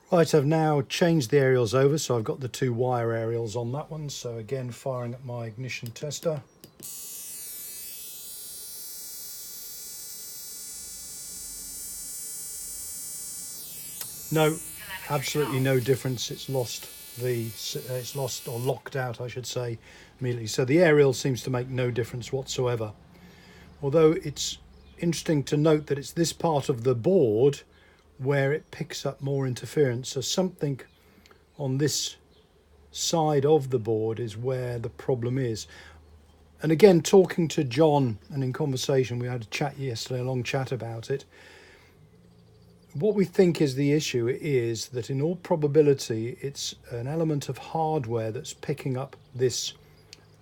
Right, I've now changed the aerials over, so I've got the 2 wire aerials on that one. So again, firing up my ignition tester. No, absolutely no difference. It's lost or locked out, I should say, immediately. So the aerial seems to make no difference whatsoever. Although it's interesting to note that it's this part of the board where it picks up more interference. So something on this side of the board is where the problem is. And again, talking to John and in conversation, we had a chat yesterday, a long chat about it. What we think is the issue is that in all probability, it's an element of hardware that's picking up this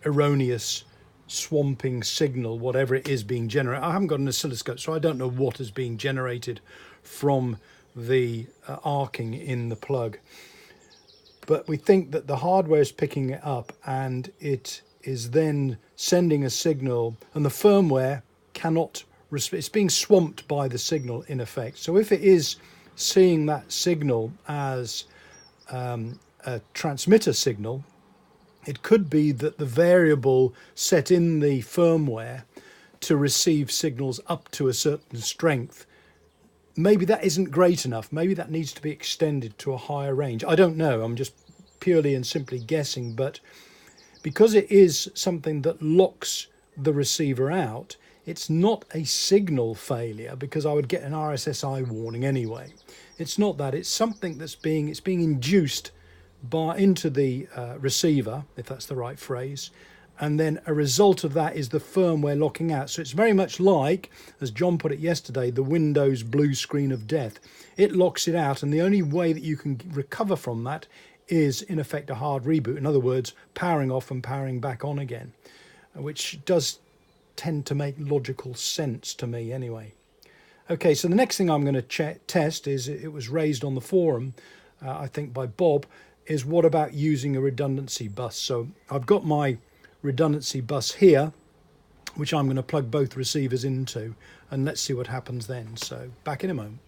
erroneous swamping signal, whatever it is being generated. I haven't got an oscilloscope, so I don't know what is being generated from the arcing in the plug. But we think that the hardware is picking it up and it is then sending a signal, and the firmware cannot, it's being swamped by the signal in effect. So if it is seeing that signal as a transmitter signal, it could be that the variable set in the firmware to receive signals up to a certain strength, maybe that isn't great enough. Maybe that needs to be extended to a higher range. I don't know. I'm just purely and simply guessing. But because it is something that locks the receiver out, it's not a signal failure, because I would get an RSSI warning anyway. It's not that. It's something that's being induced into the receiver, if that's the right phrase, and then a result of that is the firmware locking out. So it's very much like, as John put it yesterday, the Windows blue screen of death. It locks it out, and the only way that you can recover from that is in effect a hard reboot. In other words, powering off and powering back on again, which does tend to make logical sense to me anyway. Okay, so the next thing I'm going to test is, it was raised on the forum, I think by Bob, is what about using a redundancy bus? So I've got my redundancy bus here, which I'm going to plug both receivers into, and let's see what happens then. So back in a moment.